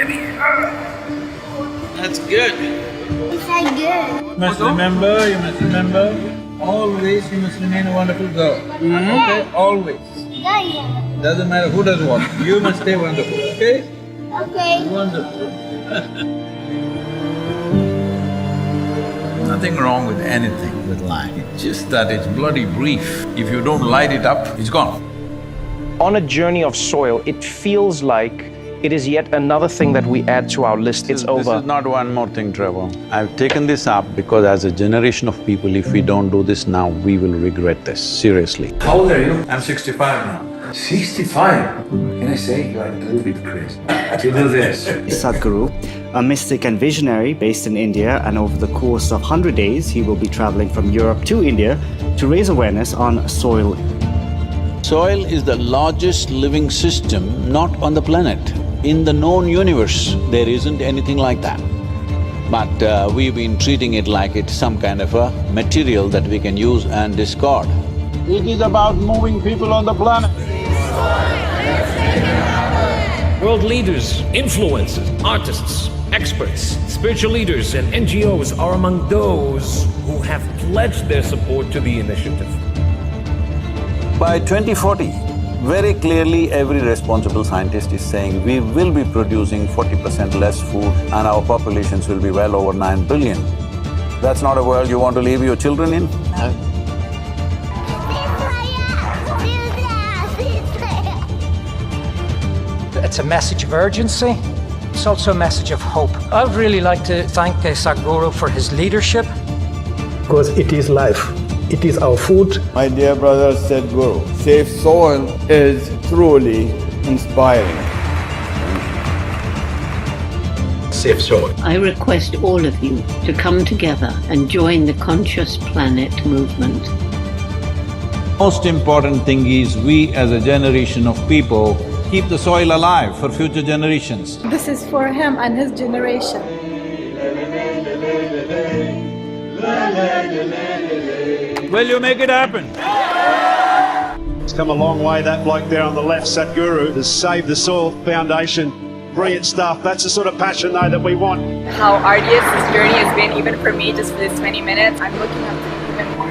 baby. That's good. Is that good? You must remember, always you must remain a wonderful girl. Okay? Always. Yeah. Doesn't matter who does what, you must stay wonderful, okay? Okay. Wonderful. Nothing wrong with anything with life, it's just that it's bloody brief. If you don't light it up, it's gone. On a journey of soil, it feels like it is yet another thing that we add to our list. It's over. This is not one more thing, Trevor. I've taken this up because as a generation of people, if we don't do this now, we will regret this, seriously. How old are you? I'm 65 now. 65? Can I say you are a little bit crazy? To do this. Sadhguru, a mystic and visionary based in India, and over the course of 100 days, he will be traveling from Europe to India to raise awareness on soil. Soil is the largest living system not on the planet. In the known universe, there isn't anything like that. But we've been treating it like it's some kind of a material that we can use and discard. It is about moving people on the planet. World leaders, influencers, artists, experts, spiritual leaders and NGOs are among those who have pledged their support to the initiative. By 2040, very clearly every responsible scientist is saying we will be producing 40% less food and our populations will be well over 9 billion. That's not a world you want to leave your children in? No. It's a message of urgency. It's also a message of hope. I'd really like to thank Sadhguru for his leadership. Because it is life. It is our food. My dear brother Sadhguru, Safe Soil is truly inspiring. Safe soil. I request all of you to come together and join the Conscious Planet movement. Most important thing is we as a generation of people keep the soil alive for future generations. This is for him and his generation. Will you make it happen? It's come a long way, that bloke there on the left, Sadhguru, has saved the Soil Foundation. Brilliant stuff. That's the sort of passion, though, that we want. How arduous this journey has been, even for me, just for this 20 minutes. I'm looking up to you even more.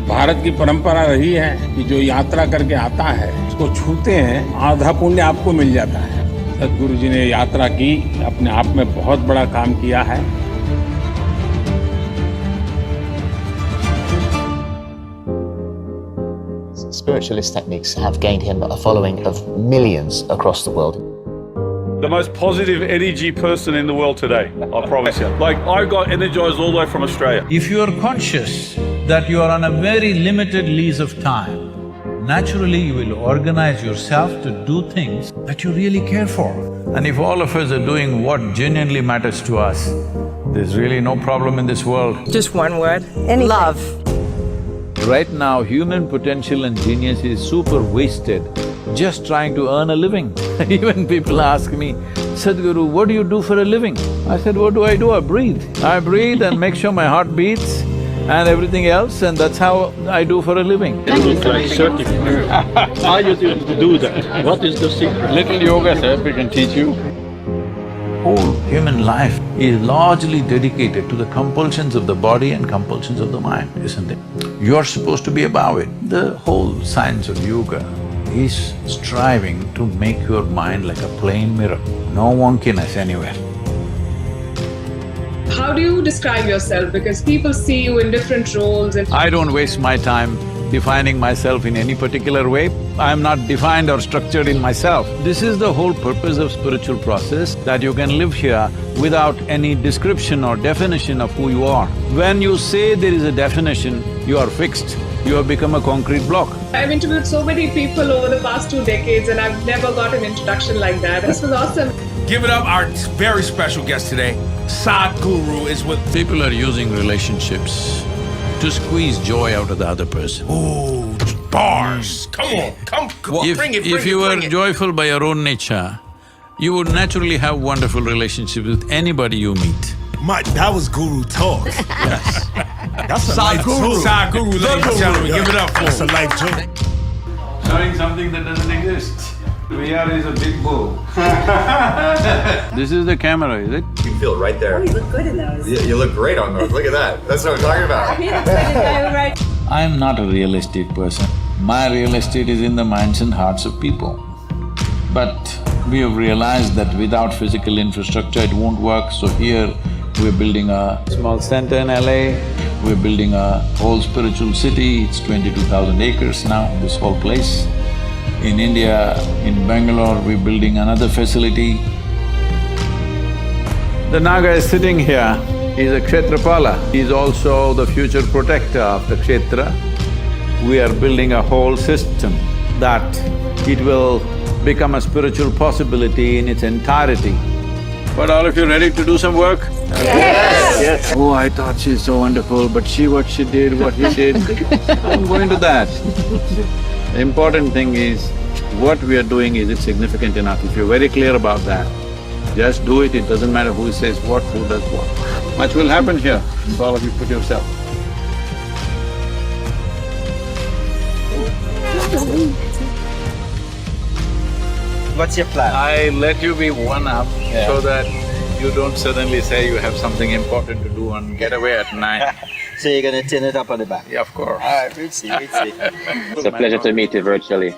Bharat की परंपरा रही है कि जो यात्रा करके आता है उसको छूते हैं, आधा पुण्य आपको मिल जाता है। सद्गुरु जी ने यात्रा की, अपने आप में बहुत बड़ा काम किया है। Spiritualist techniques have gained him a following of millions across the world. The most positive energy person in the world today, I promise you. Like, I got energized all the way from Australia. If you are conscious that you are on a very limited lease of time, naturally you will organize yourself to do things that you really care for. And if all of us are doing what genuinely matters to us, there's really no problem in this world. Just one word. Love. Right now, human potential and genius is super wasted just trying to earn a living. Even people ask me, Sadhguru, what do you do for a living? I said, what do? I breathe. I breathe and make sure my heart beats and everything else, and that's how I do for a living. It looks like certificate. How you do that? What is the secret? Little yoga, sir, we can teach you. Whole human life is largely dedicated to the compulsions of the body and compulsions of the mind, isn't it? You're supposed to be above it. The whole science of yoga is striving to make your mind like a plain mirror, no wonkiness anywhere. How do you describe yourself? Because people see you in different roles and… I don't waste my time defining myself in any particular way. I'm not defined or structured in myself. This is the whole purpose of spiritual process, that you can live here without any description or definition of who you are. When you say there is a definition, you are fixed, you have become a concrete block. I've interviewed so many people over the past 2 decades and I've never got an introduction like that. This was awesome. Give it up, our very special guest today. Sadhguru is with… People are using relationships to squeeze joy out of the other person. Oh, bars. Come on, bring it. If you were joyful by your own nature, you would naturally have wonderful relationships with anybody you meet. That was Guru talk. Yes. That's a life joke. Sadhguru, ladies and gentlemen, give it up for him. That's a life joke. Showing something that doesn't exist. VR is a big bull. This is the camera, is it? You can feel it right there. Oh, you look good in those. You look great on those. Look at that. That's what I'm talking about. He looks like a guy who writes. I'm not a real estate person. My real estate is in the minds and hearts of people. But we have realized that without physical infrastructure it won't work, so here we're building a small center in LA, we're building a whole spiritual city, it's 22,000 acres now, this whole place. In India, in Bangalore, we're building another facility. The Naga is sitting here, he's a Kshetrapala, he's also the future protector of the Kshetra. We are building a whole system that it will become a spiritual possibility in its entirety. But all of you ready to do some work? Yes! Oh, I thought she's so wonderful, but what she did, what he did, I'm going to that. The important thing is, what we are doing, is it significant enough? If you're very clear about that, just do it, it doesn't matter who says what, who does what. Much will happen here if all of you put yourself. What's your plan? I let you be one up so that you don't suddenly say you have something important to do and get away at 9. So you're gonna tin it up on the back? Yeah, of course. Alright, we'll see, we'll see. It's a pleasure to meet you virtually.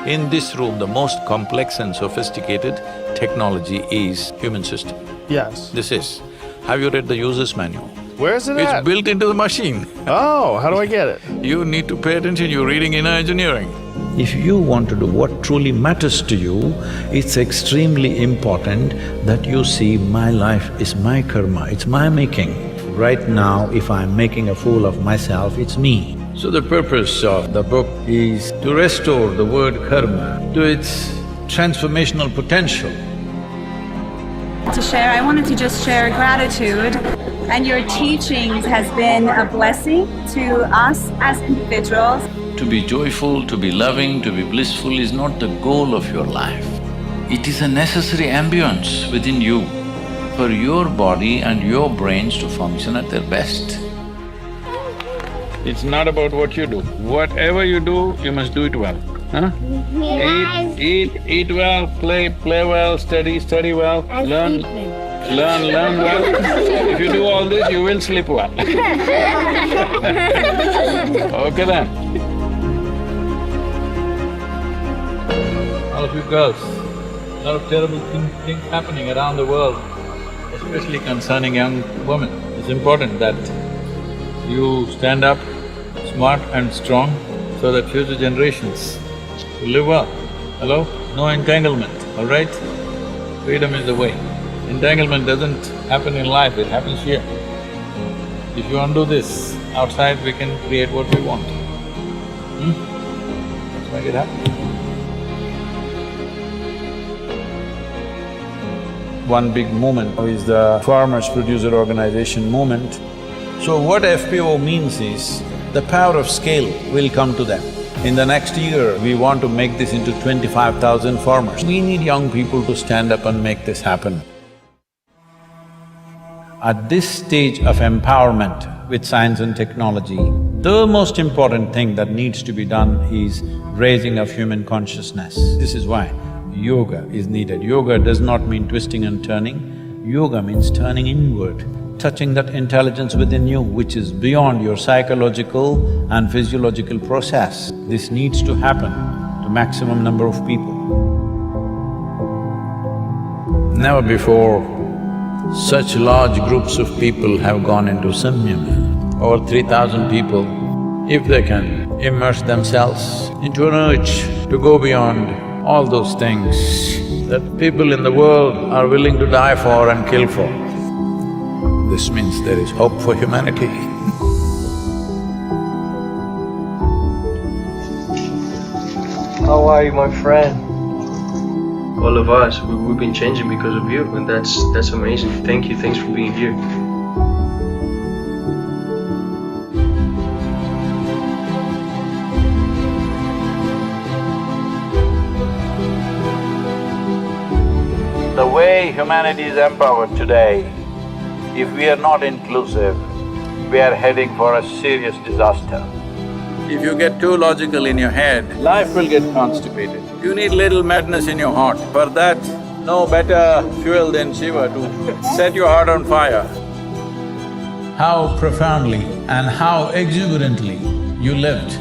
In this room, the most complex and sophisticated technology is human system. Yes. This is. Have you read the user's manual? Where is it at? It's built into the machine. Oh, how do I get it? You need to pay attention, you're reading inner engineering. If you want to do what truly matters to you, it's extremely important that you see my life is my karma, it's my making. Right now, if I'm making a fool of myself, it's me. So the purpose of the book is to restore the word karma to its transformational potential. To share, I wanted to just share gratitude, and your teachings has been a blessing to us as individuals. To be joyful, to be loving, to be blissful is not the goal of your life. It is a necessary ambience within you for your body and your brains to function at their best. It's not about what you do. Whatever you do, you must do it well, huh? Eat well, play well, study well, learn well. If you do all this, you will sleep well. Okay then. All of you girls, a lot of terrible things happening around the world, especially concerning young women. It's important that you stand up smart and strong so that future generations will live well. Hello? No entanglement, all right? Freedom is the way. Entanglement doesn't happen in life, it happens here. If you undo this, outside we can create what we want. Let's make it happen. One big movement is the Farmers Producer Organization movement. So what FPO means is, the power of scale will come to them. In the next year, we want to make this into 25,000 farmers. We need young people to stand up and make this happen. At this stage of empowerment with science and technology, the most important thing that needs to be done is raising of human consciousness. This is why yoga is needed. Yoga does not mean twisting and turning, yoga means turning inward, touching that intelligence within you which is beyond your psychological and physiological process. This needs to happen to maximum number of people. Never before such large groups of people have gone into samyama. Over 3,000 people, if they can immerse themselves into an urge to go beyond all those things that people in the world are willing to die for and kill for, this means there is hope for humanity. How are you, my friend? All of us, we've been changing because of you, and that's amazing. Thank you, thanks for being here. humanity is empowered today, if we are not inclusive, we are heading for a serious disaster. If you get too logical in your head, life will get constipated. You need little madness in your heart. For that, no better fuel than Shiva to set your heart on fire. How profoundly and how exuberantly you lived,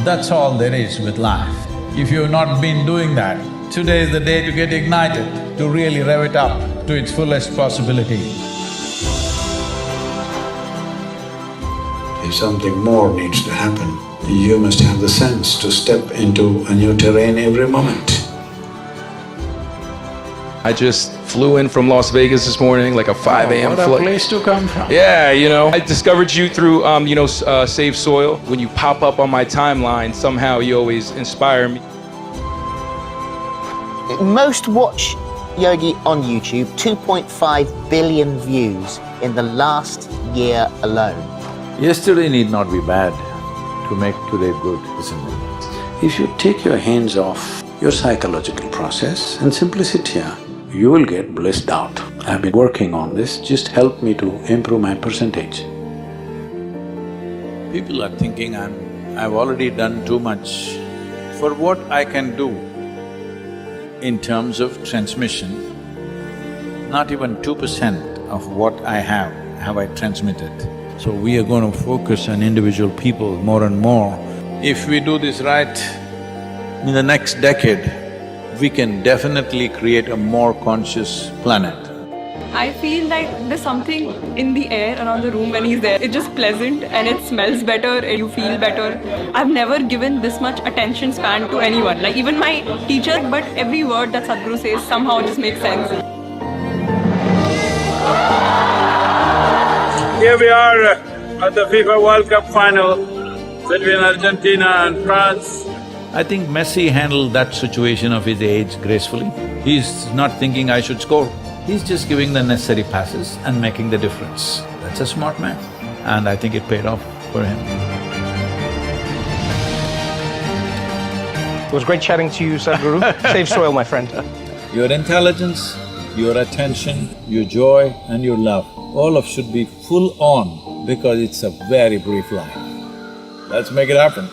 that's all there is with life. If you've not been doing that, today is the day to get ignited, to really rev it up to its fullest possibility. If something more needs to happen, you must have the sense to step into a new terrain every moment. I just flew in from Las Vegas this morning, like a 5 a.m. flight. What a place to come from. Yeah, I discovered you through, Save Soil. When you pop up on my timeline, somehow you always inspire me. Most watch Yogi on YouTube, 2.5 billion views in the last year alone. Yesterday need not be bad to make today good, isn't it? If you take your hands off your psychological process and simply sit here, you will get blissed out. I've been working on this, just help me to improve my percentage. People are thinking I've already done too much. For what I can do in terms of transmission, not even 2% of what I have I transmitted. So we are going to focus on individual people more and more. If we do this right, in the next decade, we can definitely create a more conscious planet. I feel like there's something in the air around the room when he's there. It's just pleasant and it smells better and you feel better. I've never given this much attention span to anyone, like even my teacher, but every word that Sadhguru says somehow just makes sense. Here we are at the FIFA World Cup final between Argentina and France. I think Messi handled that situation of his age gracefully. He's not thinking I should score. He's just giving the necessary passes and making the difference. That's a smart man, and I think it paid off for him. It was great chatting to you, Sadhguru. Save soil, my friend. Your intelligence, your attention, your joy and your love, all of should be full on because it's a very brief life. Let's make it happen.